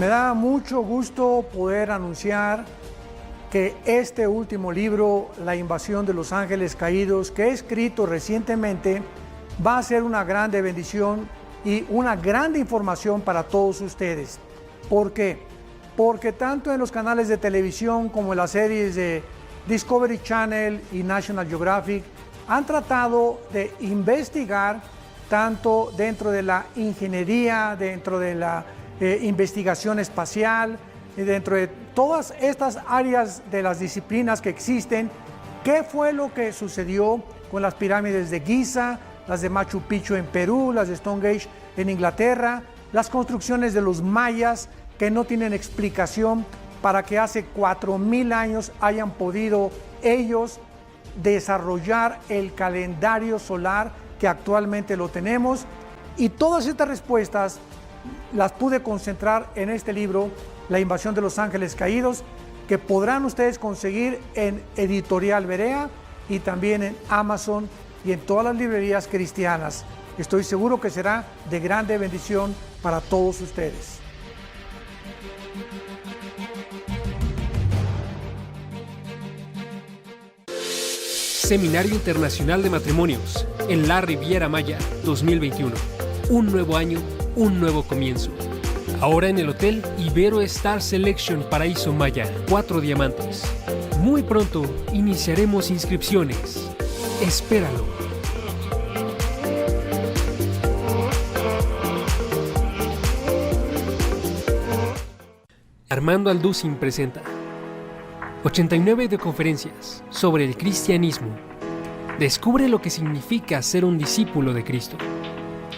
Me da mucho gusto poder anunciar que este último libro, La invasión de los ángeles caídos, que he escrito recientemente, va a ser una grande bendición y una grande información para todos ustedes. ¿Por qué? Porque tanto en los canales de televisión como en las series de Discovery Channel y National Geographic han tratado de investigar tanto dentro de la ingeniería, dentro de la investigación espacial, dentro de todas estas áreas de las disciplinas que existen, qué fue lo que sucedió con las pirámides de Giza, las de Machu Picchu en Perú, las de Stonehenge en Inglaterra, las construcciones de los mayas que no tienen explicación para que hace 4000 años hayan podido ellos desarrollar el calendario solar que actualmente lo tenemos. Y todas estas respuestas las pude concentrar en este libro, La invasión de los ángeles caídos, que podrán ustedes conseguir en Editorial Berea y también en Amazon y en todas las librerías cristianas. Estoy seguro que será de grande bendición para todos ustedes. Seminario Internacional de Matrimonios en la Riviera Maya 2021. Un nuevo año, un nuevo comienzo. Ahora en el Hotel Ibero Star Selection Paraíso Maya, 4 diamantes. Muy pronto iniciaremos inscripciones. Espéralo. Armando Alducin presenta 89 videoconferencias sobre el cristianismo. Descubre lo que significa ser un discípulo de Cristo.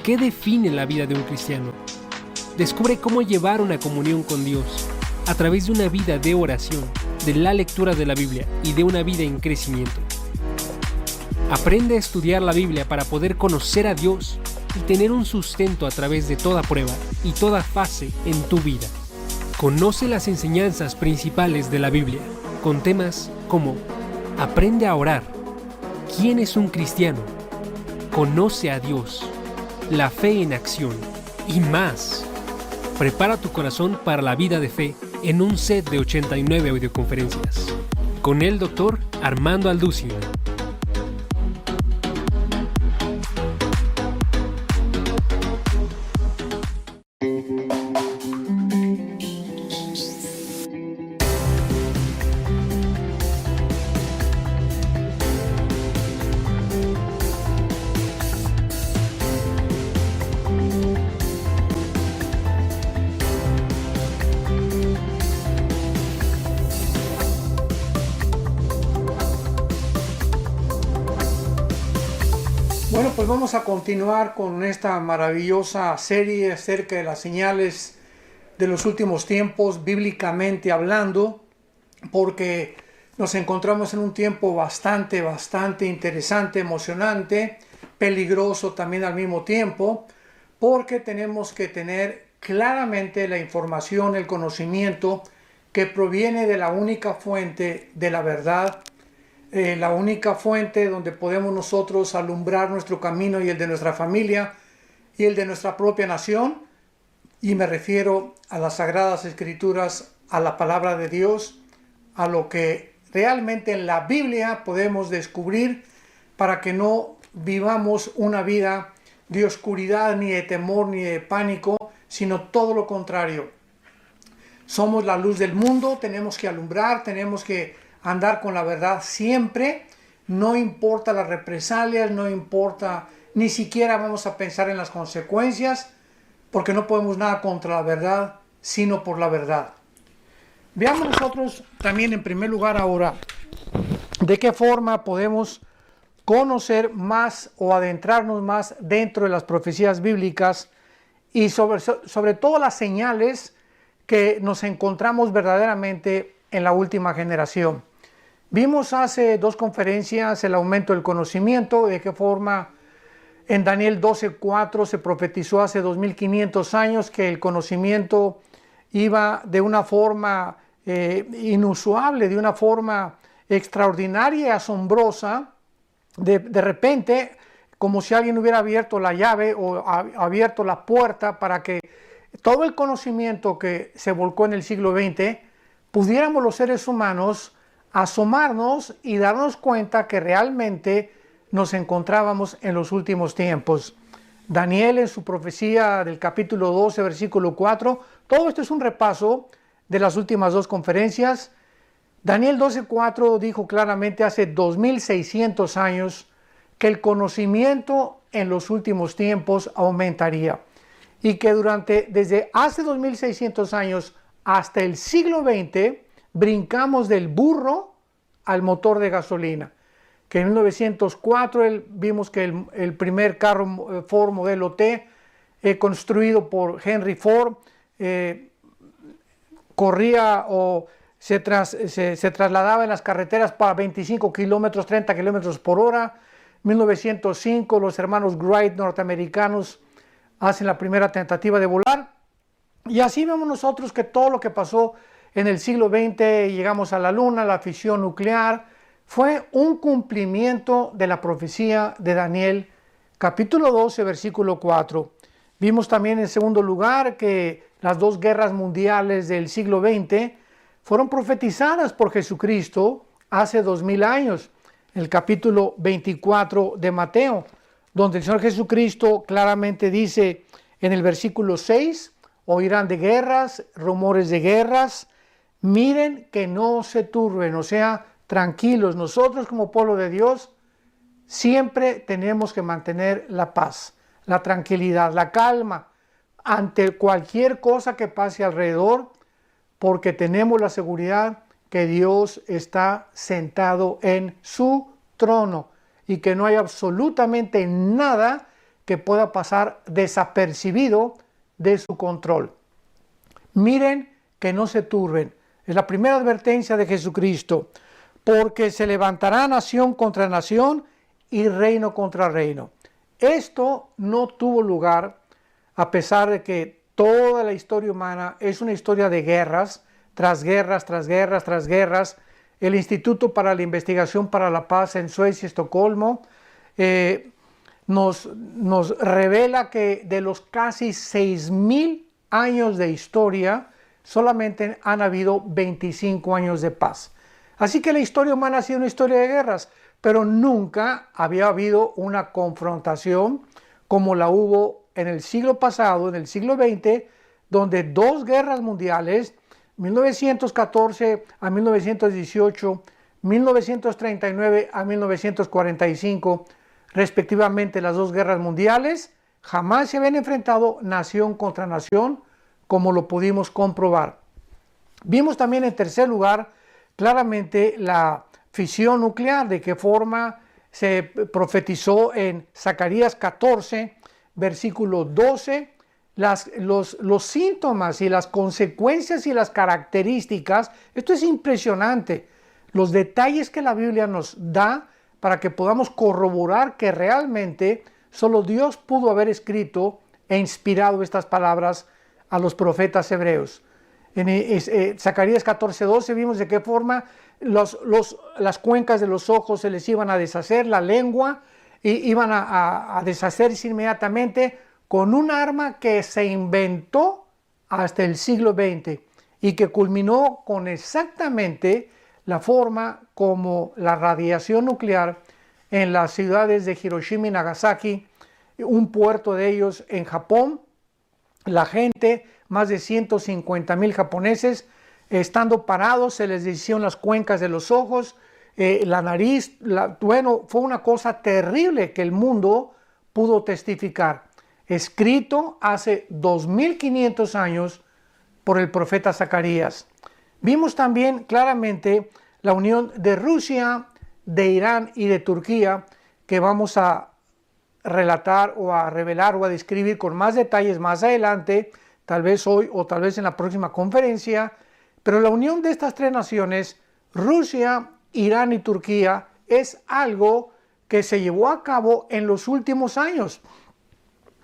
¿Qué define la vida de un cristiano? Descubre cómo llevar una comunión con Dios a través de una vida de oración, de la lectura de la Biblia y de una vida en crecimiento. Aprende a estudiar la Biblia para poder conocer a Dios y tener un sustento a través de toda prueba y toda fase en tu vida. Conoce las enseñanzas principales de la Biblia, con temas como Aprende a orar, ¿quién es un cristiano? Conoce a Dios, la fe en acción y más. Prepara tu corazón para la vida de fe en un set de 89 videoconferencias. Con el Dr. Armando Alducin. Bueno, pues vamos a continuar con esta maravillosa serie acerca de las señales de los últimos tiempos, bíblicamente hablando, porque nos encontramos en un tiempo bastante interesante, emocionante, peligroso también al mismo tiempo, porque tenemos que tener claramente la información, el conocimiento que proviene de la única fuente de la verdad, la única fuente donde podemos nosotros alumbrar nuestro camino y el de nuestra familia y el de nuestra propia nación. Y me refiero a las Sagradas Escrituras, a la palabra de Dios, a lo que realmente en la Biblia podemos descubrir para que no vivamos una vida de oscuridad, ni de temor, ni de pánico, sino todo lo contrario. Somos la luz del mundo, tenemos que alumbrar, tenemos que andar con la verdad siempre, no importa las represalias, no importa, ni siquiera vamos a pensar en las consecuencias, porque no podemos nada contra la verdad, sino por la verdad. Veamos nosotros también en primer lugar ahora, de qué forma podemos conocer más o adentrarnos más dentro de las profecías bíblicas y sobre todo las señales que nos encontramos verdaderamente en la última generación. Vimos hace 2 conferencias el aumento del conocimiento, de qué forma en Daniel 12:4 se profetizó hace 2500 años que el conocimiento iba de una forma inusual, de una forma extraordinaria y asombrosa, de repente, como si alguien hubiera abierto la llave o abierto la puerta para que todo el conocimiento que se volcó en el siglo XX, pudiéramos los seres humanos asomarnos y darnos cuenta que realmente nos encontrábamos en los últimos tiempos. Daniel, en su profecía del capítulo 12, versículo 4, todo esto es un repaso de las últimas dos conferencias. Daniel 12:4 dijo claramente hace 2600 años que el conocimiento en los últimos tiempos aumentaría y que desde hace 2600 años hasta el siglo XX brincamos del burro al motor de gasolina. Que en 1904 vimos que el primer carro Ford modelo T construido por Henry Ford corría o se trasladaba en las carreteras para 25 kilómetros, 30 kilómetros por hora. 1905 los hermanos Wright norteamericanos hacen la primera tentativa de volar. Y así vemos nosotros que todo lo que pasó en el siglo XX, llegamos a la luna, la fisión nuclear, fue un cumplimiento de la profecía de Daniel, capítulo 12, versículo 4. Vimos también en segundo lugar que las dos guerras mundiales del siglo XX fueron profetizadas por Jesucristo hace 2000 años, en el capítulo 24 de Mateo, donde el Señor Jesucristo claramente dice en el versículo 6, oirán de guerras, rumores de guerras, miren que no se turben, o sea, tranquilos. Nosotros como pueblo de Dios siempre tenemos que mantener la paz, la tranquilidad, la calma ante cualquier cosa que pase alrededor, porque tenemos la seguridad que Dios está sentado en su trono y que no hay absolutamente nada que pueda pasar desapercibido de su control. Miren que no se turben. Es la primera advertencia de Jesucristo, porque se levantará nación contra nación y reino contra reino. Esto no tuvo lugar a pesar de que toda la historia humana es una historia de guerras, tras guerras, tras guerras, tras guerras. El Instituto para la Investigación para la Paz en Suecia, Estocolmo, nos revela que de los casi 6,000 años de historia, solamente han habido 25 años de paz. Así que la historia humana ha sido una historia de guerras, pero nunca había habido una confrontación como la hubo en el siglo pasado, en el siglo XX, donde dos guerras mundiales, 1914 a 1918, 1939 a 1945, respectivamente las dos guerras mundiales, jamás se habían enfrentado nación contra nación, como lo pudimos comprobar. Vimos también en tercer lugar claramente la fisión nuclear, de qué forma se profetizó en Zacarías 14, versículo 12, los síntomas y las consecuencias y las características. Esto es impresionante, los detalles que la Biblia nos da para que podamos corroborar que realmente solo Dios pudo haber escrito e inspirado estas palabras a los profetas hebreos. En Zacarías 14:12 vimos de qué forma las cuencas de los ojos se les iban a deshacer, la lengua iban a deshacerse inmediatamente con un arma que se inventó hasta el siglo XX y que culminó con exactamente la forma como la radiación nuclear en las ciudades de Hiroshima y Nagasaki, un puerto de ellos en Japón. La gente, más de 150,000 japoneses, estando parados, se les deshicieron las cuencas de los ojos, la nariz. Fue una cosa terrible que el mundo pudo testificar. Escrito hace 2500 años por el profeta Zacarías. Vimos también claramente la unión de Rusia, de Irán y de Turquía, que vamos a relatar o a revelar o a describir con más detalles más adelante, tal vez hoy o tal vez en la próxima conferencia. Pero la unión de estas tres naciones, Rusia, Irán y Turquía, es algo que se llevó a cabo en los últimos años.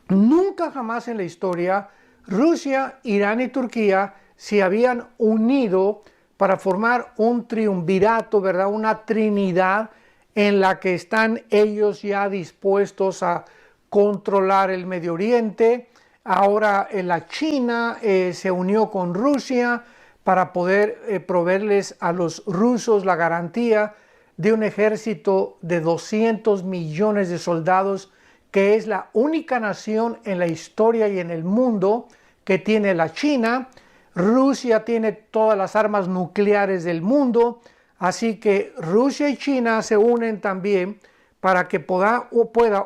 Nunca jamás en la historia Rusia, Irán y Turquía se habían unido para formar un triunvirato, ¿verdad? Una trinidad en la que están ellos ya dispuestos a controlar el Medio Oriente, Ahora la China se unió con Rusia para poder proveerles a los rusos la garantía de un ejército de 200 millones de soldados, que es la única nación en la historia y en el mundo que tiene la China. Rusia tiene todas las armas nucleares del mundo, así que Rusia y China se unen también para que pueda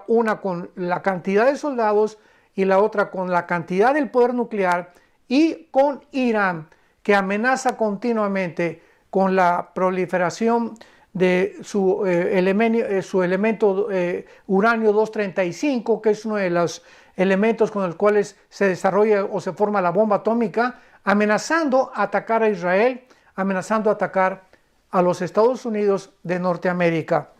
una con la cantidad de soldados y la otra con la cantidad del poder nuclear, y con Irán, que amenaza continuamente con la proliferación de su elemento uranio 235, que es uno de los elementos con los cuales se desarrolla o se forma la bomba atómica, amenazando atacar a Israel, amenazando atacar a los Estados Unidos de Norteamérica.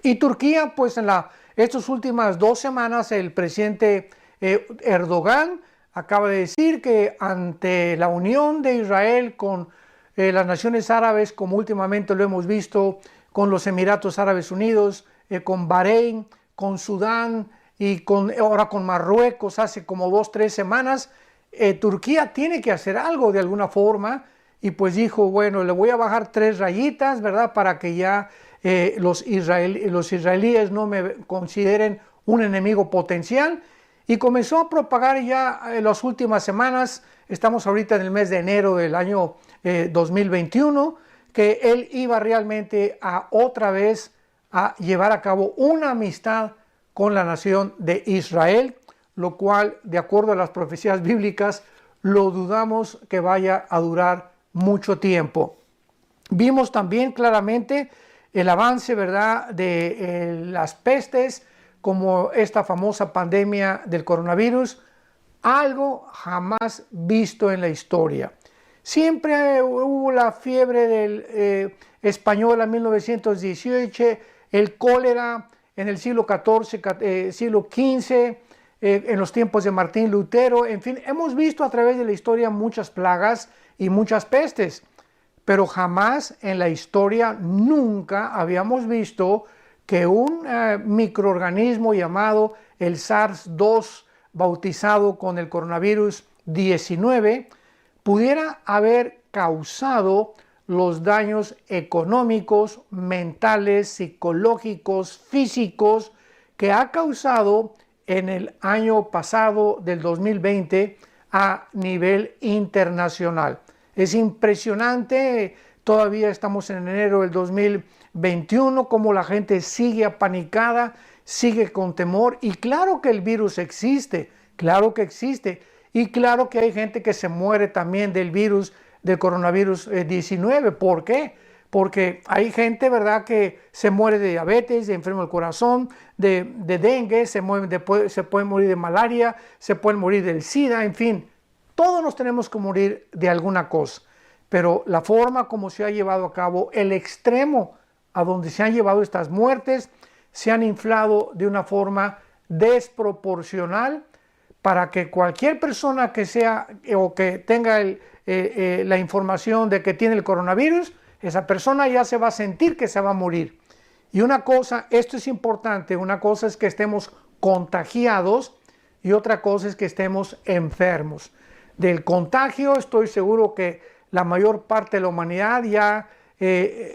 Y Turquía, pues en estas últimas 2 semanas, el presidente Erdogan acaba de decir que ante la unión de Israel con las naciones árabes, como últimamente lo hemos visto con los Emiratos Árabes Unidos, con Bahrein, con Sudán y ahora con Marruecos hace como 2-3 semanas, Turquía tiene que hacer algo de alguna forma, y pues dijo, bueno, le voy a bajar 3 rayitas, ¿verdad? Para que ya los israelíes no me consideren un enemigo potencial. Y comenzó a propagar ya en las últimas semanas, estamos ahorita en el mes de enero del año 2021, que él iba realmente a otra vez a llevar a cabo una amistad con la nación de Israel, lo cual, de acuerdo a las profecías bíblicas, lo dudamos que vaya a durar mucho tiempo. Vimos también claramente el avance, ¿verdad?, de las pestes, como esta famosa pandemia del coronavirus, algo jamás visto en la historia. Siempre hubo la fiebre del española en 1918, el cólera en el siglo XIV, siglo XV, en los tiempos de Martín Lutero, en fin, hemos visto a través de la historia muchas plagas y muchas pestes, pero jamás en la historia nunca habíamos visto que un microorganismo llamado el SARS-2, bautizado con el coronavirus 19, pudiera haber causado los daños económicos, mentales, psicológicos, físicos que ha causado en el año pasado del 2020 a nivel internacional. Es impresionante, todavía estamos en enero del 2021, como la gente sigue apanicada, sigue con temor, y claro que el virus existe, claro que existe, y claro que hay gente que se muere también del virus, del coronavirus 19. ¿Por qué? Porque hay gente, ¿verdad?, que se muere de diabetes, de enfermo del corazón, de dengue, se puede morir de malaria, se puede morir del SIDA, en fin, todos nos tenemos que morir de alguna cosa. Pero la forma como se ha llevado a cabo, el extremo a donde se han llevado estas muertes, se han inflado de una forma desproporcional para que cualquier persona que sea o que tenga la información de que tiene el coronavirus, esa persona ya se va a sentir que se va a morir. Y una cosa, esto es importante, una cosa es que estemos contagiados y otra cosa es que estemos enfermos. Del contagio estoy seguro que la mayor parte de la humanidad ya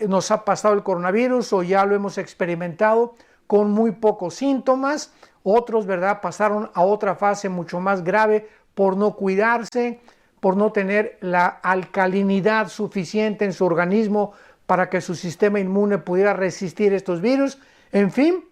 nos ha pasado el coronavirus o ya lo hemos experimentado con muy pocos síntomas. Otros, ¿verdad?, pasaron a otra fase mucho más grave por no cuidarse, por no tener la alcalinidad suficiente en su organismo para que su sistema inmune pudiera resistir estos virus. En fin,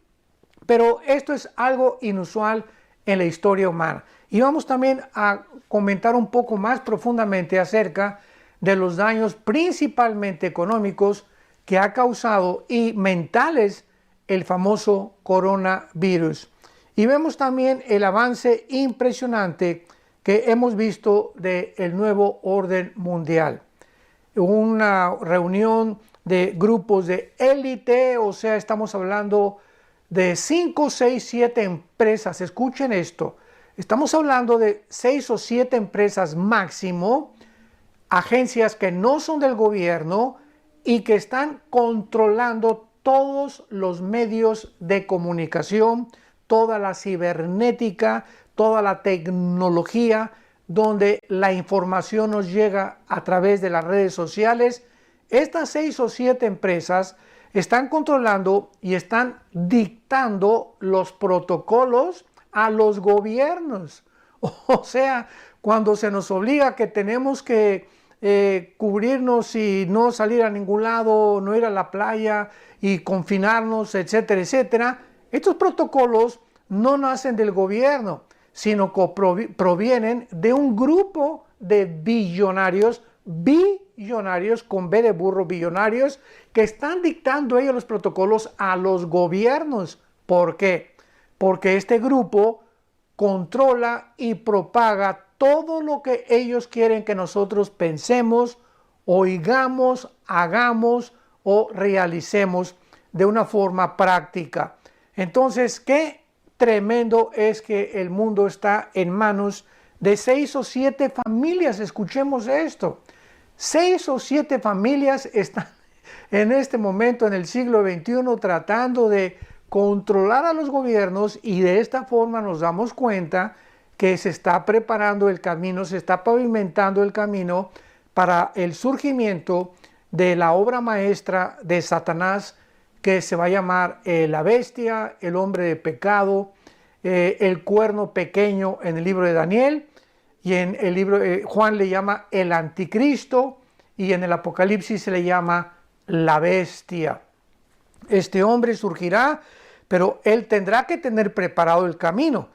pero esto es algo inusual en la historia humana. Y vamos también a comentar un poco más profundamente acerca de los daños principalmente económicos que ha causado y mentales el famoso coronavirus. Y vemos también el avance impresionante que hemos visto del nuevo orden mundial. Una reunión de grupos de élite, o sea, estamos hablando de 5, 6, 7 empresas. Escuchen esto, estamos hablando de 6 o 7 empresas máximo, agencias que no son del gobierno y que están controlando todos los medios de comunicación, toda la cibernética, toda la tecnología, donde la información nos llega a través de las redes sociales. Estas 6 o 7 empresas están controlando y están dictando los protocolos a los gobiernos. O sea, cuando se nos obliga que tenemos que cubrirnos y no salir a ningún lado, no ir a la playa y confinarnos, etcétera, etcétera, estos protocolos no nacen del gobierno, sino que provienen de un grupo de billonarios con B de burro, billonarios, que están dictando ellos los protocolos a los gobiernos. ¿Por qué? Porque este grupo controla y propaga todo lo que ellos quieren que nosotros pensemos, oigamos, hagamos o realicemos de una forma práctica. Entonces, qué tremendo es que el mundo está en manos de 6 o 7 familias. Escuchemos esto. 6 o 7 familias están en este momento, en el siglo XXI, tratando de controlar a los gobiernos, y de esta forma nos damos cuenta que se está preparando el camino, se está pavimentando el camino para el surgimiento de la obra maestra de Satanás, que se va a llamar la bestia, el hombre de pecado, el cuerno pequeño en el libro de Daniel, y en el libro Juan le llama el anticristo, y en el Apocalipsis se le llama la bestia. Este hombre surgirá, pero él tendrá que tener preparado el camino,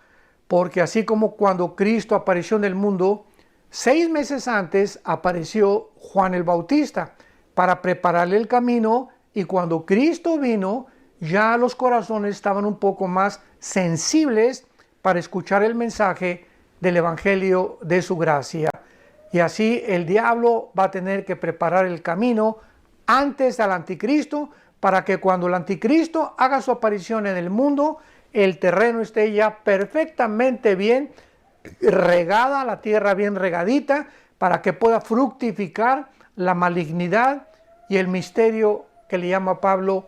porque así como cuando Cristo apareció en el mundo, 6 meses antes apareció Juan el Bautista para prepararle el camino, y cuando Cristo vino, ya los corazones estaban un poco más sensibles para escuchar el mensaje del Evangelio de su gracia. Y así el diablo va a tener que preparar el camino antes del anticristo, para que cuando el anticristo haga su aparición en el mundo, el terreno esté ya perfectamente bien regada, la tierra bien regadita, para que pueda fructificar la malignidad y el misterio que le llama Pablo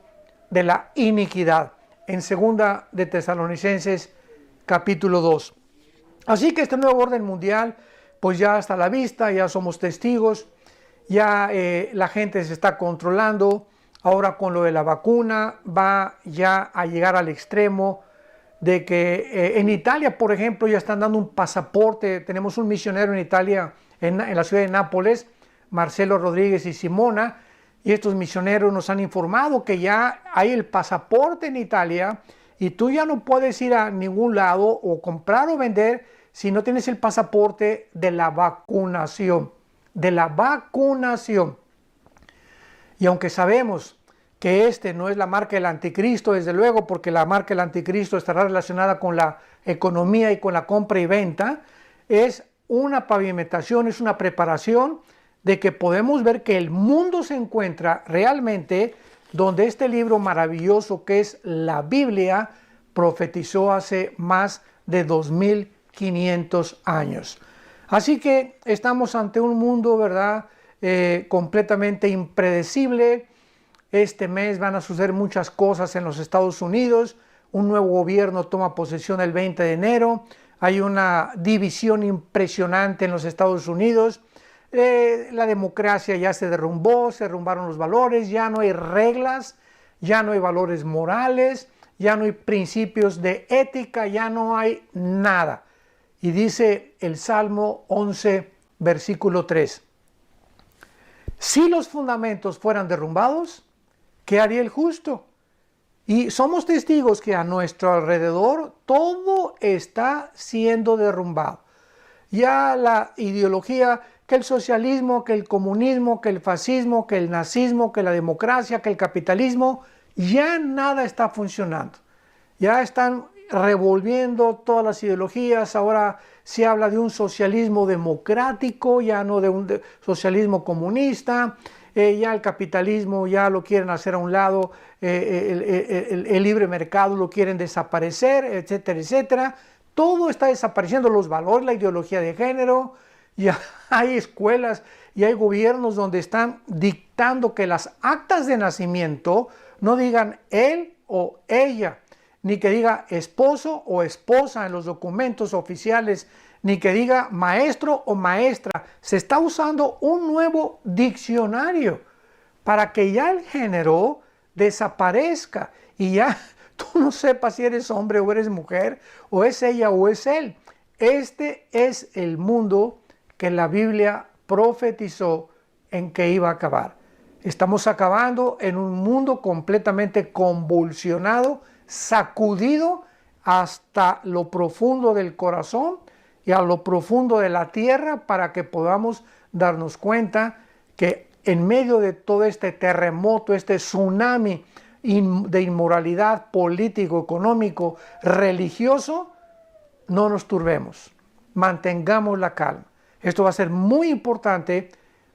de la iniquidad, en 2 de Tesalonicenses capítulo 2. Así que este nuevo orden mundial pues ya está a la vista, ya somos testigos, ya la gente se está controlando. Ahora con lo de la vacuna va ya a llegar al extremo de que en Italia, por ejemplo, ya están dando un pasaporte. Tenemos un misionero en Italia, en la ciudad de Nápoles, Marcelo Rodríguez y Simona, y estos misioneros nos han informado que ya hay el pasaporte en Italia, y tú ya no puedes ir a ningún lado o comprar o vender si no tienes el pasaporte de la vacunación. De la vacunación. Y aunque sabemos que este no es la marca del anticristo, desde luego, porque la marca del anticristo estará relacionada con la economía y con la compra y venta, es una pavimentación, es una preparación de que podemos ver que el mundo se encuentra realmente donde este libro maravilloso que es la Biblia profetizó hace más de 2500 años. Así que estamos ante un mundo, ¿verdad?, completamente impredecible. Este mes van a suceder muchas cosas en los Estados Unidos. Un nuevo gobierno toma posesión el 20 de enero. Hay una división impresionante en los Estados Unidos. La democracia ya se derrumbaron los valores, ya no hay reglas, ya no hay valores morales, ya no hay principios de ética, ya no hay nada. Y dice el Salmo 11, versículo 3. Si los fundamentos fueran derrumbados, ¿qué haría el justo? Y somos testigos que a nuestro alrededor todo está siendo derrumbado. Ya la ideología, que el socialismo, que el comunismo, que el fascismo, que el nazismo, que la democracia, que el capitalismo, ya nada está funcionando. Ya están revolviendo todas las ideologías. Ahora se habla de un socialismo democrático, ya no de un socialismo comunista. Ya el capitalismo ya lo quieren hacer a un lado, el libre mercado lo quieren desaparecer, etcétera, etcétera. Todo está desapareciendo, los valores, la ideología de género. Ya hay escuelas y hay gobiernos donde están dictando que las actas de nacimiento no digan él o ella. ni que diga esposo o esposa en los documentos oficiales, ni que diga maestro o maestra. Se está usando un nuevo diccionario para que ya el género desaparezca y ya tú no sepas si eres hombre o eres mujer, o es ella o es él. Este es el mundo que la Biblia profetizó en que iba a acabar. Estamos acabando en un mundo completamente convulsionado, sacudido hasta lo profundo del corazón y a lo profundo de la tierra, para que podamos darnos cuenta que en medio de todo este terremoto, este tsunami de inmoralidad político, económico, religioso, no nos turbemos, mantengamos la calma. Esto va a ser muy importante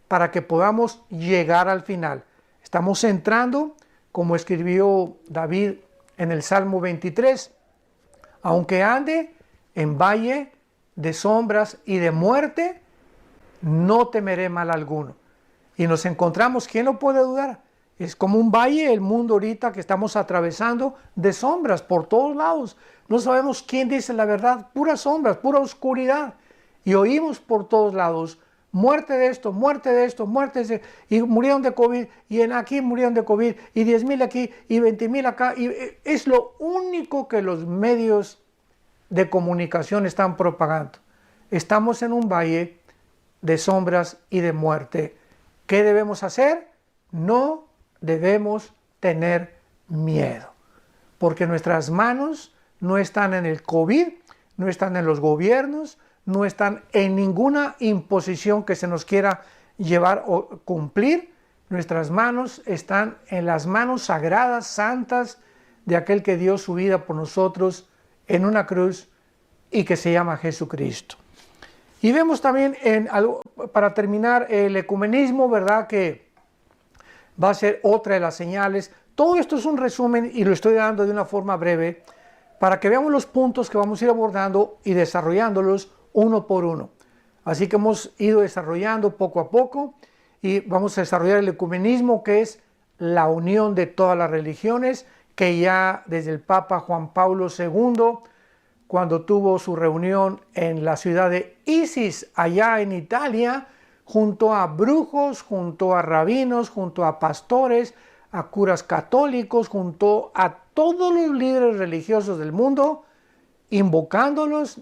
para que podamos llegar al final. Estamos entrando, como escribió David en el Salmo 23, aunque ande en valle de sombras y de muerte, no temeré mal alguno. Y nos encontramos, ¿quién lo puede dudar? Es como un valle el mundo ahorita que estamos atravesando, de sombras por todos lados. No sabemos quién dice la verdad, puras sombras, pura oscuridad. Y oímos por todos lados, muerte de esto, muerte de esto, muerte de esto, y murieron de COVID, y aquí murieron de COVID, y 10,000 aquí, y 20,000 acá. Y es lo único que los medios de comunicación están propagando. Estamos en un valle de sombras y de muerte. ¿Qué debemos hacer? No debemos tener miedo, porque nuestras manos no están en el COVID, no están en los gobiernos, no están en ninguna imposición que se nos quiera llevar o cumplir. Nuestras manos están en las manos sagradas, santas, de aquel que dio su vida por nosotros en una cruz y que se llama Jesucristo. Y vemos también, para terminar, el ecumenismo, ¿verdad?, que va a ser otra de las señales. Todo esto es un resumen y lo estoy dando de una forma breve para que veamos los puntos que vamos a ir abordando y desarrollándolos uno por uno. Así que hemos ido desarrollando poco a poco y vamos a desarrollar el ecumenismo, que es la unión de todas las religiones, que ya desde el Papa Juan Pablo II, cuando tuvo su reunión en la ciudad de Isis, allá en Italia, junto a brujos, junto a rabinos, junto a pastores, a curas católicos, junto a todos los líderes religiosos del mundo, invocándolos,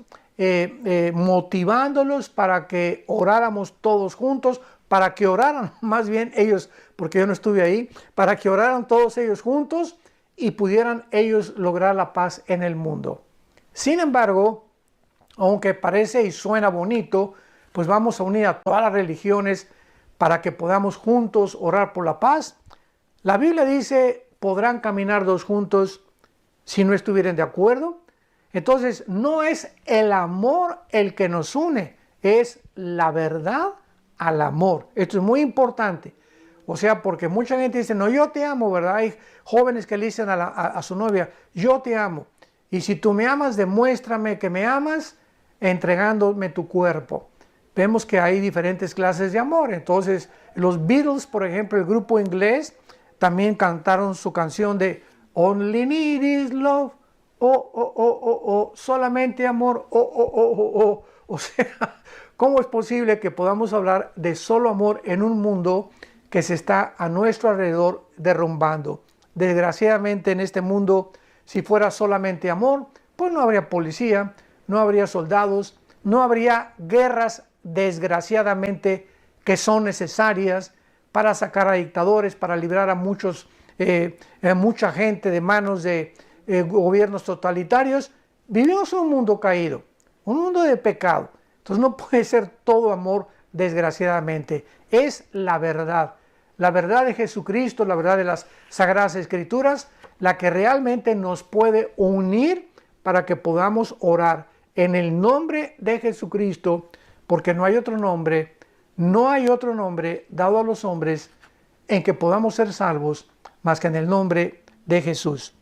motivándolos para que oráramos todos juntos, para que oraran más bien ellos, porque yo no estuve ahí, para que oraran todos ellos juntos y pudieran ellos lograr la paz en el mundo. Sin embargo, aunque parece y suena bonito, pues vamos a unir a todas las religiones para que podamos juntos orar por la paz. La Biblia dice, podrán caminar dos juntos si no estuvieran de acuerdo. Entonces, no es el amor el que nos une, es la verdad al amor. Esto es muy importante. O sea, porque mucha gente dice, no, yo te amo, ¿verdad? Hay jóvenes que le dicen a su novia, yo te amo. Y si tú me amas, demuéstrame que me amas entregándome tu cuerpo. Vemos que hay diferentes clases de amor. Entonces, los Beatles, por ejemplo, el grupo inglés, también cantaron su canción de Only Need Is Love. Solamente amor, O sea, ¿cómo es posible que podamos hablar de solo amor en un mundo que se está a nuestro alrededor derrumbando? Desgraciadamente en este mundo, si fuera solamente amor, pues no habría policía, no habría soldados, no habría guerras, desgraciadamente, que son necesarias para sacar a dictadores, para librar a mucha gente de manos de gobiernos totalitarios. Vivimos en un mundo caído, un mundo de pecado. Entonces no puede ser todo amor, desgraciadamente. Es la verdad de Jesucristo, la verdad de las Sagradas Escrituras, la que realmente nos puede unir para que podamos orar en el nombre de Jesucristo, porque no hay otro nombre dado a los hombres en que podamos ser salvos más que en el nombre de Jesús.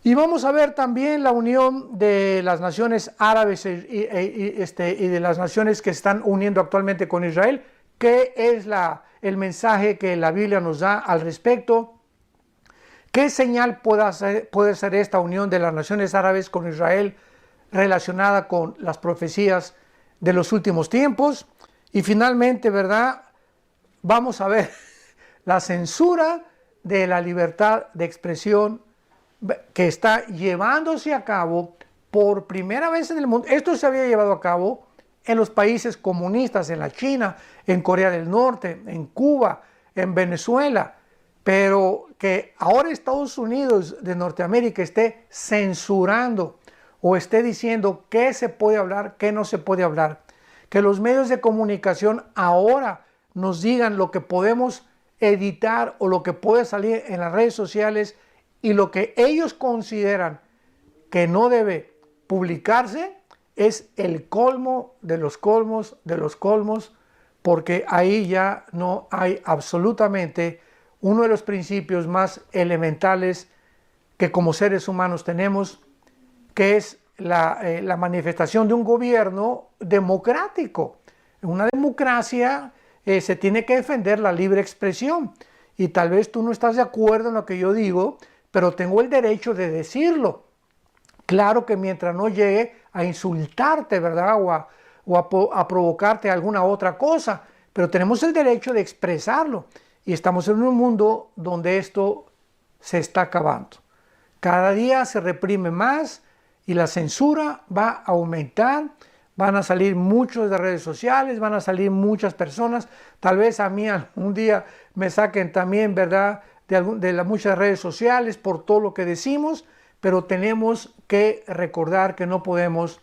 Y vamos a ver también la unión de las naciones árabes y de las naciones que están uniendo actualmente con Israel, que es el mensaje que la Biblia nos da al respecto, ¿Qué señal puede ser esta unión de las naciones árabes con Israel relacionada con las profecías de los últimos tiempos? Y finalmente, ¿verdad? Vamos a ver la censura de la libertad de expresión que está llevándose a cabo por primera vez en el mundo. Esto se había llevado a cabo en los países comunistas, en la China, en Corea del Norte, en Cuba, en Venezuela, pero que ahora Estados Unidos de Norteamérica esté censurando o esté diciendo qué se puede hablar, qué no se puede hablar, que los medios de comunicación ahora nos digan lo que podemos editar o lo que puede salir en las redes sociales y lo que ellos consideran que no debe publicarse, es el colmo de los colmos de los colmos, porque ahí ya no hay absolutamente uno de los principios más elementales que como seres humanos tenemos, que es la manifestación de un gobierno democrático. En una democracia se tiene que defender la libre expresión, y tal vez tú no estás de acuerdo en lo que yo digo, pero tengo el derecho de decirlo. Claro que mientras no llegue a insultarte, ¿verdad? O a provocarte alguna otra cosa, pero tenemos el derecho de expresarlo. Y estamos en un mundo donde esto se está acabando. Cada día se reprime más y la censura va a aumentar. Van a salir muchos de redes sociales, van a salir muchas personas. Tal vez a mí algún día me saquen también, ¿verdad?, de las muchas redes sociales por todo lo que decimos, pero tenemos que recordar que no podemos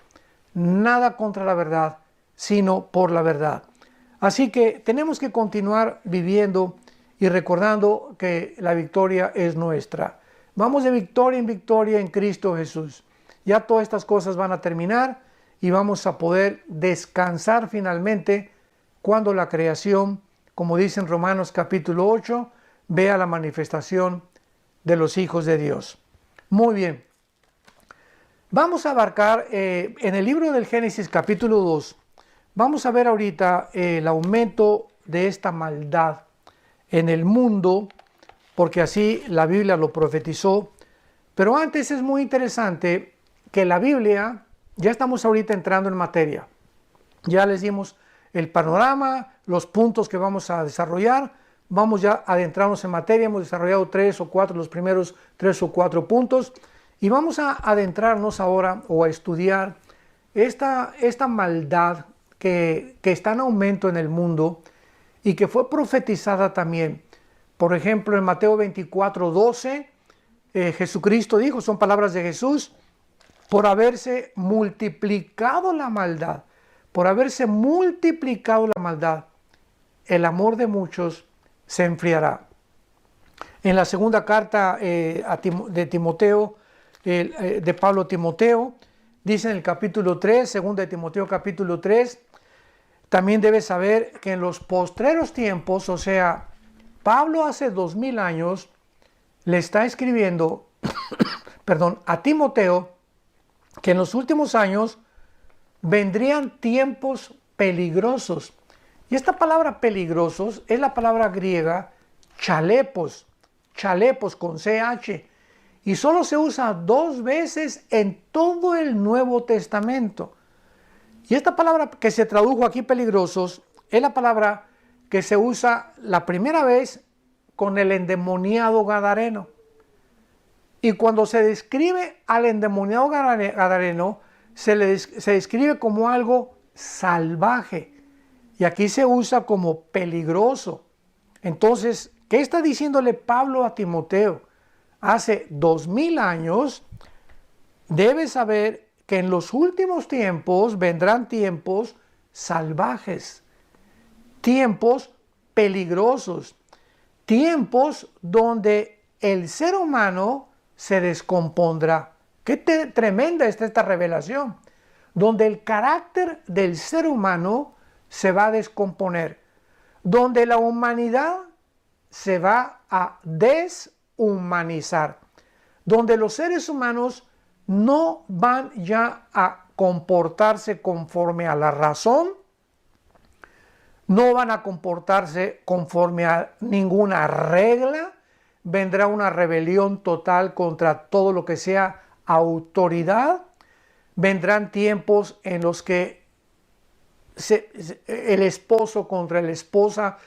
nada contra la verdad, sino por la verdad. Así que tenemos que continuar viviendo y recordando que la victoria es nuestra. Vamos de victoria en victoria en Cristo Jesús. Ya todas estas cosas van a terminar y vamos a poder descansar finalmente cuando la creación, como dice en Romanos capítulo 8, vea la manifestación de los hijos de Dios. Muy bien. Vamos a abarcar en el libro del Génesis capítulo 2, vamos a ver ahorita el aumento de esta maldad en el mundo, porque así la Biblia lo profetizó. Pero antes es muy interesante que la Biblia, ya estamos ahorita entrando en materia, ya les dimos el panorama, los puntos que vamos a desarrollar, vamos ya a adentrarnos en materia, hemos desarrollado los primeros 3 o 4 puntos, y vamos a adentrarnos ahora o a estudiar esta maldad que está en aumento en el mundo y que fue profetizada también. Por ejemplo, en Mateo 24:12, Jesucristo dijo, son palabras de Jesús, por haberse multiplicado la maldad, el amor de muchos se enfriará. En la segunda carta de Timoteo, de Pablo a Timoteo, dice en el capítulo 3, segunda de Timoteo capítulo 3, también debes saber que en los postreros tiempos, o sea, Pablo hace 2000 años le está escribiendo, a Timoteo, que en los últimos años vendrían tiempos peligrosos. Y esta palabra peligrosos es la palabra griega chalepos con CH, y solo se usa 2 veces en todo el Nuevo Testamento. Y esta palabra que se tradujo aquí peligrosos es la palabra que se usa la primera vez con el endemoniado gadareno. Y cuando se describe al endemoniado gadareno, se describe como algo salvaje. Y aquí se usa como peligroso. Entonces, ¿qué está diciéndole Pablo a Timoteo? Hace 2000 años, debes saber que en los últimos tiempos vendrán tiempos salvajes, tiempos peligrosos, tiempos donde el ser humano se descompondrá. Qué tremenda está esta revelación, donde el carácter del ser humano se va a descomponer, donde la humanidad se va a deshumanizar, donde los seres humanos no van ya a comportarse conforme a la razón, no van a comportarse conforme a ninguna regla, vendrá una rebelión total contra todo lo que sea autoridad. Vendrán tiempos en los que el esposo contra la esposa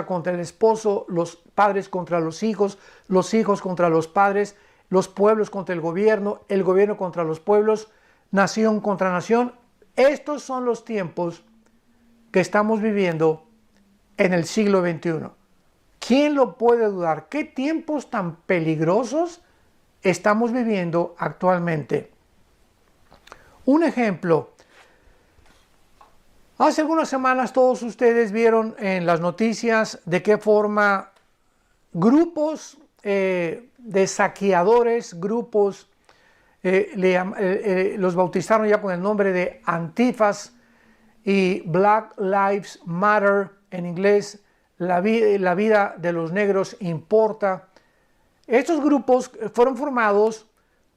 contra el esposo, los padres contra los hijos contra los padres, los pueblos contra el gobierno contra los pueblos, nación contra nación. Estos son los tiempos que estamos viviendo en el siglo XXI. ¿Quién lo puede dudar? ¿Qué tiempos tan peligrosos estamos viviendo actualmente? Un ejemplo. Hace algunas semanas todos ustedes vieron en las noticias de qué forma grupos de saqueadores, grupos, los bautizaron ya con el nombre de Antifas y Black Lives Matter en inglés, la vida de los negros importa. Estos grupos fueron formados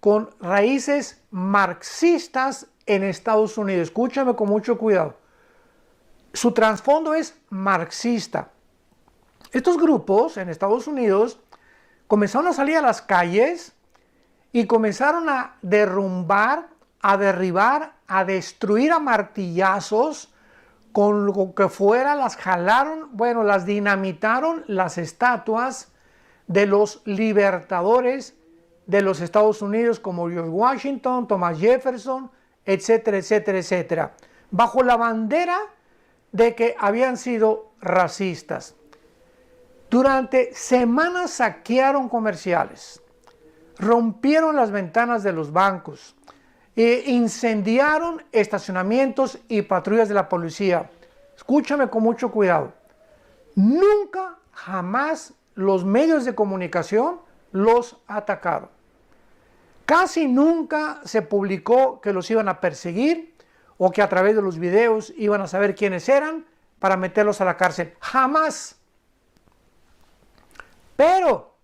con raíces marxistas en Estados Unidos. Escúchame con mucho cuidado. Su trasfondo es marxista. Estos grupos en Estados Unidos comenzaron a salir a las calles y comenzaron a derrumbar, a derribar, a destruir a martillazos con lo que fuera. Las jalaron, las dinamitaron las estatuas de los libertadores de los Estados Unidos como George Washington, Thomas Jefferson, etcétera, etcétera, etcétera, bajo la bandera de que habían sido racistas. Durante semanas saquearon comerciales, rompieron las ventanas de los bancos, incendiaron estacionamientos y patrullas de la policía. Escúchame con mucho cuidado. Nunca, jamás los medios de comunicación los atacaron. Casi nunca se publicó que los iban a perseguir o que a través de los videos iban a saber quiénes eran para meterlos a la cárcel. Jamás. Pero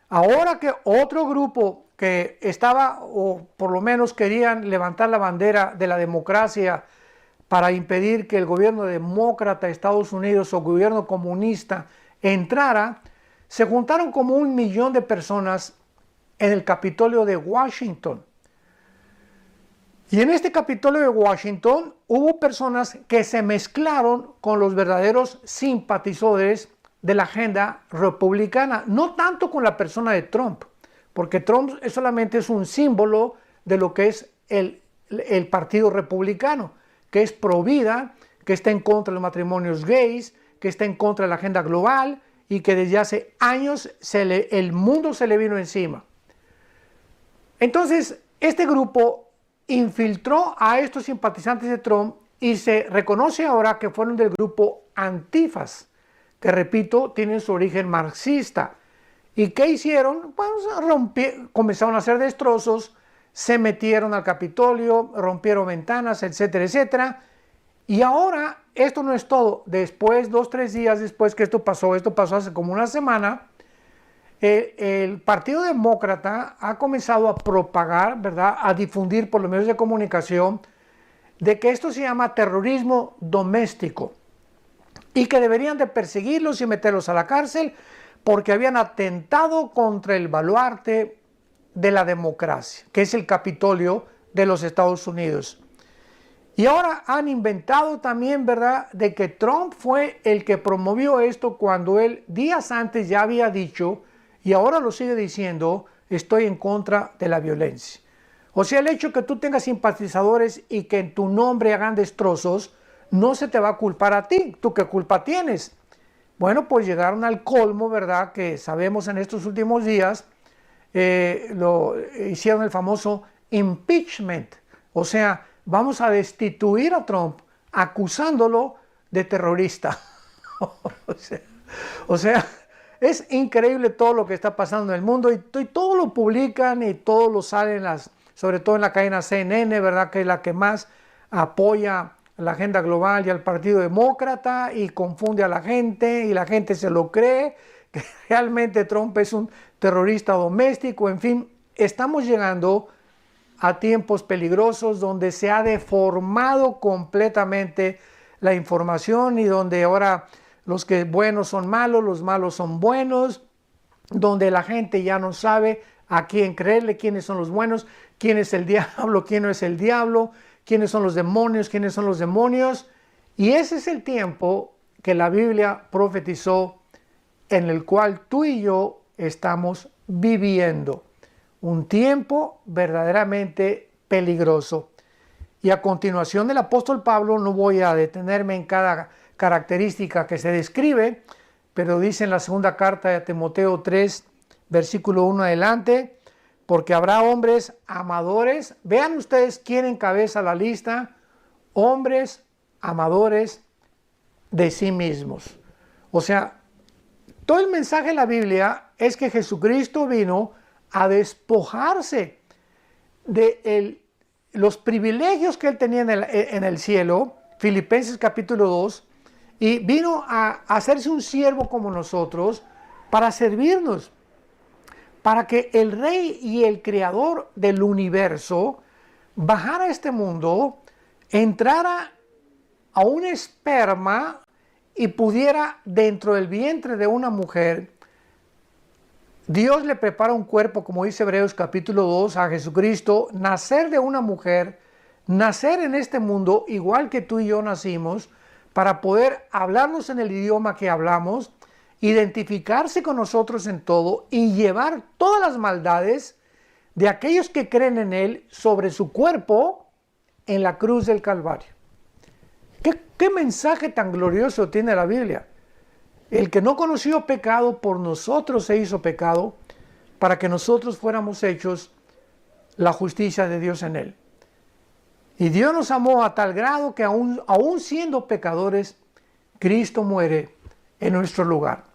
ahora que otro grupo que estaba, o por lo menos querían levantar la bandera de la democracia para impedir que el gobierno demócrata de Estados Unidos o gobierno comunista entrara, se juntaron como 1 millón de personas en el Capitolio de Washington. Y en este Capitolio de Washington hubo personas que se mezclaron con los verdaderos simpatizadores de la agenda republicana, no tanto con la persona de Trump, porque Trump solamente es un símbolo de lo que es el partido republicano, que es pro vida, que está en contra de los matrimonios gays, que está en contra de la agenda global y que desde hace años el mundo se le vino encima. Entonces, este grupo infiltró a estos simpatizantes de Trump y se reconoce ahora que fueron del grupo Antifas, que repito, tienen su origen marxista. ¿Y qué hicieron? Comenzaron a hacer destrozos, se metieron al Capitolio, rompieron ventanas, etcétera, etcétera. Y ahora, esto no es todo. Después, 2-3 días después que esto pasó hace como una semana, el Partido Demócrata ha comenzado a propagar, ¿verdad?, a difundir por los medios de comunicación de que esto se llama terrorismo doméstico y que deberían de perseguirlos y meterlos a la cárcel porque habían atentado contra el baluarte de la democracia, que es el Capitolio de los Estados Unidos. Y ahora han inventado también, ¿verdad?, de que Trump fue el que promovió esto cuando él días antes ya había dicho, y ahora lo sigue diciendo, estoy en contra de la violencia. O sea, el hecho que tú tengas simpatizadores y que en tu nombre hagan destrozos, no se te va a culpar a ti. ¿Tú qué culpa tienes? Bueno, pues llegaron al colmo, ¿verdad?, que sabemos en estos últimos días, hicieron el famoso impeachment. O sea, vamos a destituir a Trump acusándolo de terrorista. o sea, es increíble todo lo que está pasando en el mundo y todo lo publican y todo lo salen, sobre todo en la cadena CNN, ¿verdad?, que es la que más apoya la agenda global y al Partido Demócrata y confunde a la gente y la gente se lo cree, que realmente Trump es un terrorista doméstico. En fin, estamos llegando a tiempos peligrosos donde se ha deformado completamente la información y donde ahora los que buenos son malos, los malos son buenos, donde la gente ya no sabe a quién creerle, quiénes son los buenos, quién es el diablo, quién no es el diablo, quiénes son los demonios, quiénes son los demonios. Y ese es el tiempo que la Biblia profetizó, en el cual tú y yo estamos viviendo. Un tiempo verdaderamente peligroso. Y a continuación del apóstol Pablo, no voy a detenerme en cada característica que se describe, pero dice en la segunda carta de Timoteo 3, versículo 1 adelante, porque habrá hombres amadores. Vean ustedes quién encabeza la lista: hombres amadores de sí mismos. O sea, todo el mensaje de la Biblia es que Jesucristo vino a despojarse de los privilegios que él tenía en el cielo, Filipenses capítulo 2, y vino a hacerse un siervo como nosotros para servirnos, para que el Rey y el Creador del universo bajara a este mundo, entrara a un esperma y pudiera, dentro del vientre de una mujer, Dios le prepara un cuerpo, como dice Hebreos capítulo 2, a Jesucristo, nacer de una mujer, nacer en este mundo igual que tú y yo nacimos, para poder hablarnos en el idioma que hablamos, identificarse con nosotros en todo y llevar todas las maldades de aquellos que creen en Él sobre su cuerpo en la cruz del Calvario. ¿Qué mensaje tan glorioso tiene la Biblia? El que no conoció pecado, por nosotros se hizo pecado, para que nosotros fuéramos hechos la justicia de Dios en Él. Y Dios nos amó a tal grado que aún siendo pecadores, Cristo muere en nuestro lugar.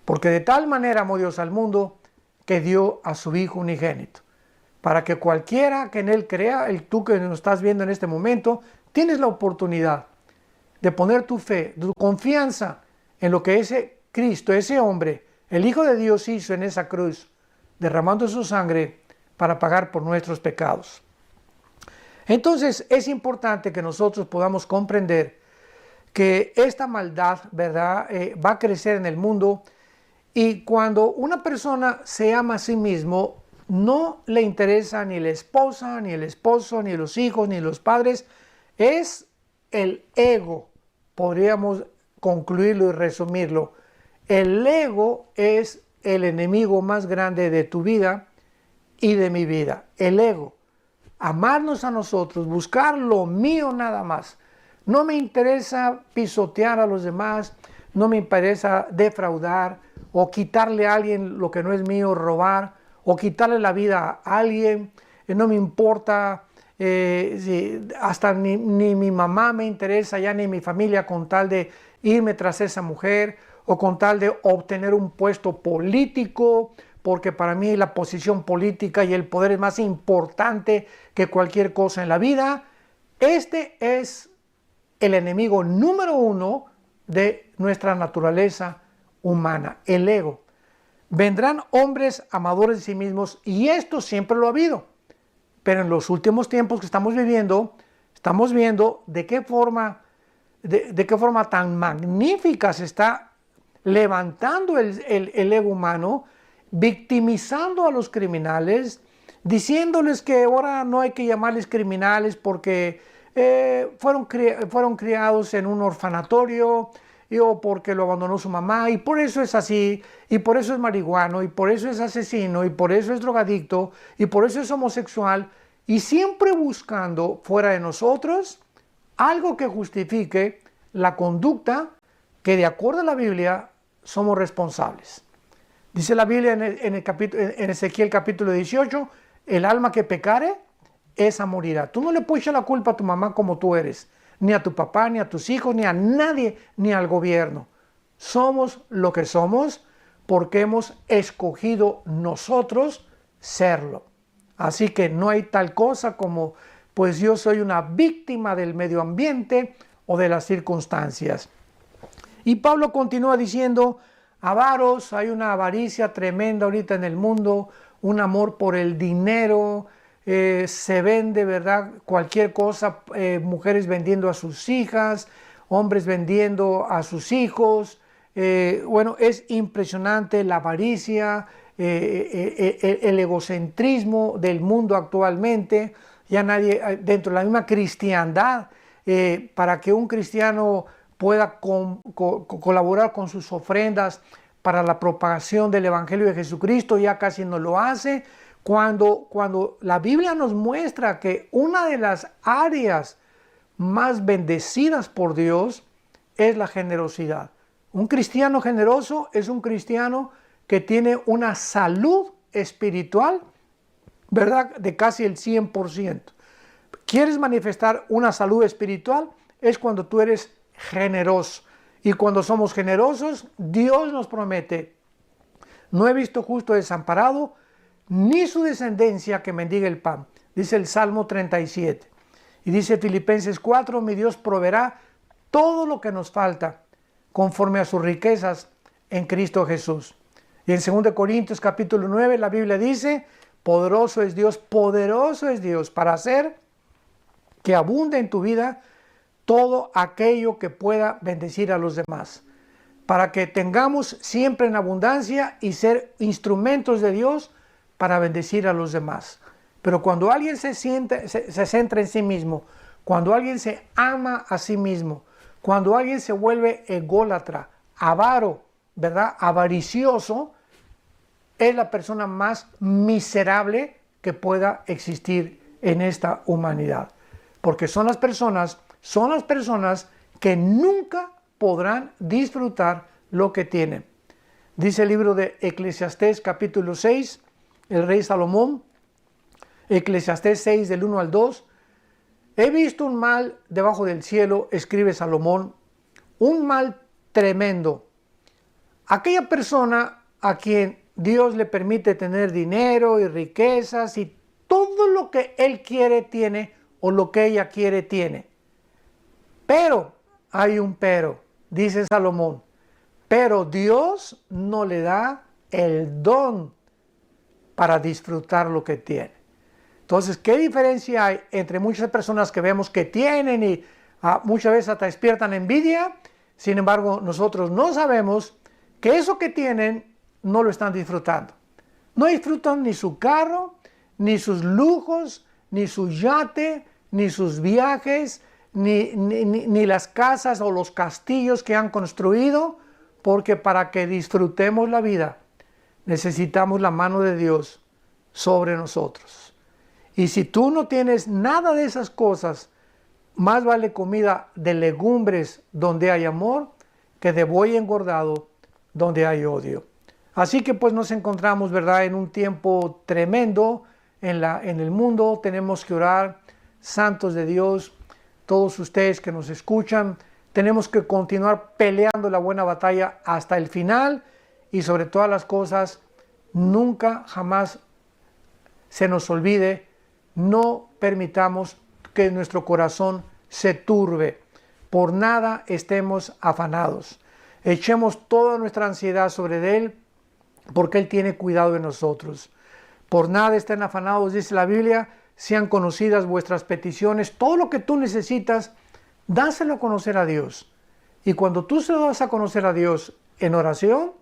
Porque de tal manera amó Dios al mundo, que dio a su Hijo unigénito, para que cualquiera que en Él crea, tú que nos estás viendo en este momento, tienes la oportunidad de poner tu fe, tu confianza en lo que ese Cristo, ese hombre, el Hijo de Dios, hizo en esa cruz, derramando su sangre para pagar por nuestros pecados. Entonces es importante que nosotros podamos comprender que esta maldad, ¿verdad?, va a crecer en el mundo, y cuando una persona se ama a sí mismo, no le interesa ni la esposa, ni el esposo, ni los hijos, ni los padres. Es el ego, podríamos concluirlo y resumirlo. El ego es el enemigo más grande de tu vida y de mi vida. El ego. Amarnos a nosotros, buscar lo mío nada más. No me interesa pisotear a los demás, no me interesa defraudar o quitarle a alguien lo que no es mío, robar o quitarle la vida a alguien. No me importa, hasta ni mi mamá me interesa, ya ni mi familia, con tal de irme tras esa mujer o con tal de obtener un puesto político, porque para mí la posición política y el poder es más importante que cualquier cosa en la vida. Este es el enemigo número uno de nuestra naturaleza humana, el ego. Vendrán hombres amadores de sí mismos, y esto siempre lo ha habido. Pero en los últimos tiempos que estamos viviendo, estamos viendo de qué forma tan magnífica se está levantando el ego humano, victimizando a los criminales, diciéndoles que ahora no hay que llamarles criminales porque fueron criados en un orfanatorio, o porque lo abandonó su mamá, y por eso es así, y por eso es marihuano, y por eso es asesino, y por eso es drogadicto, y por eso es homosexual, y siempre buscando fuera de nosotros algo que justifique la conducta que, de acuerdo a la Biblia, somos responsables. Dice la Biblia en Ezequiel capítulo 18, el alma que pecare, esa morirá. Tú no le puedes echar la culpa a tu mamá como tú eres, ni a tu papá, ni a tus hijos, ni a nadie, ni al gobierno. Somos lo que somos porque hemos escogido nosotros serlo. Así que no hay tal cosa como, pues yo soy una víctima del medio ambiente o de las circunstancias. Y Pablo continúa diciendo, avaros, hay una avaricia tremenda ahorita en el mundo, un amor por el dinero, se vende, ¿verdad?, cualquier cosa, mujeres vendiendo a sus hijas, hombres vendiendo a sus hijos, Bueno, es impresionante la avaricia, el egocentrismo del mundo actualmente. Ya nadie, dentro de la misma cristiandad, para que un cristiano pueda colaborar con sus ofrendas para la propagación del Evangelio de Jesucristo, ya casi no lo hace. Cuando la Biblia nos muestra que una de las áreas más bendecidas por Dios es la generosidad. Un cristiano generoso es un cristiano que tiene una salud espiritual, ¿verdad?, de casi el 100%. ¿Quieres manifestar una salud espiritual? Es cuando tú eres generoso. Y cuando somos generosos, Dios nos promete: no he visto justo desamparado, ni su descendencia que mendigue el pan. Dice el Salmo 37. Y dice Filipenses 4, mi Dios proveerá todo lo que nos falta conforme a sus riquezas en Cristo Jesús. Y en 2 Corintios capítulo 9 la Biblia dice: poderoso es Dios para hacer que abunde en tu vida todo aquello que pueda bendecir a los demás, para que tengamos siempre en abundancia y ser instrumentos de Dios para bendecir a los demás. Pero cuando alguien se centra en sí mismo, cuando alguien se ama a sí mismo, cuando alguien se vuelve ególatra, avaro, ¿verdad?, avaricioso, es la persona más miserable que pueda existir en esta humanidad. Porque son las personas que nunca podrán disfrutar lo que tienen. Dice el libro de Eclesiastés capítulo 6, el rey Salomón, Eclesiastés 6 del 1 al 2, he visto un mal debajo del cielo, escribe Salomón, un mal tremendo. Aquella persona a quien Dios le permite tener dinero y riquezas y todo lo que él quiere tiene, o lo que ella quiere tiene. Pero, hay un pero, dice Salomón, pero Dios no le da el don para disfrutar lo que tiene. Entonces, ¿qué diferencia hay entre muchas personas que vemos que tienen y muchas veces hasta despiertan envidia? Sin embargo, nosotros no sabemos que eso que tienen no lo están disfrutando. No disfrutan ni su carro, ni sus lujos, ni su yate, ni sus viajes, ni las casas o los castillos que han construido, porque para que disfrutemos la vida necesitamos la mano de Dios sobre nosotros. Y si tú no tienes nada de esas cosas, más vale comida de legumbres donde hay amor que de buey engordado donde hay odio. Así que pues nos encontramos, ¿verdad?, en un tiempo tremendo en el mundo. Tenemos que orar, santos de Dios, todos ustedes que nos escuchan, tenemos que continuar peleando la buena batalla hasta el final y sobre todas las cosas, nunca jamás se nos olvide, no permitamos que nuestro corazón se turbe, por nada estemos afanados. Echemos toda nuestra ansiedad sobre Él, porque Él tiene cuidado de nosotros. Por nada estén afanados, dice la Biblia, sean conocidas vuestras peticiones. Todo lo que tú necesitas, dáselo a conocer a Dios. Y cuando tú se lo das a conocer a Dios en oración,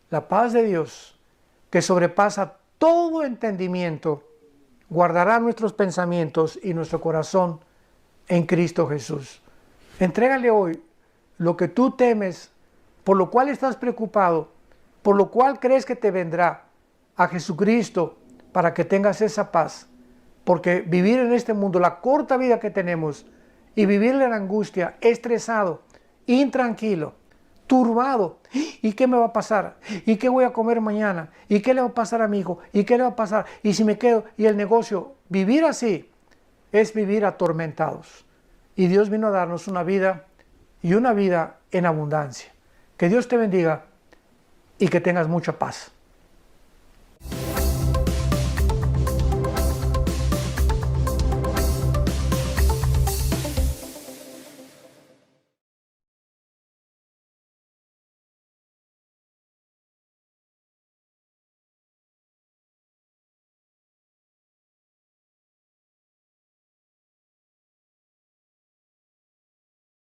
la paz de Dios, que sobrepasa todo entendimiento, guardará nuestros pensamientos y nuestro corazón en Cristo Jesús. Entrégale hoy lo que tú temes, por lo cual estás preocupado, por lo cual crees que te vendrá, a Jesucristo, para que tengas esa paz. Porque vivir en este mundo, la corta vida que tenemos, y vivir en angustia, estresado, intranquilo, turbado. ¿Y qué me va a pasar? ¿Y qué voy a comer mañana? ¿Y qué le va a pasar a mi hijo? ¿Y qué le va a pasar? ¿Y si me quedo? ¿Y el negocio? Vivir así es vivir atormentados. Y Dios vino a darnos una vida y una vida en abundancia. Que Dios te bendiga y que tengas mucha paz.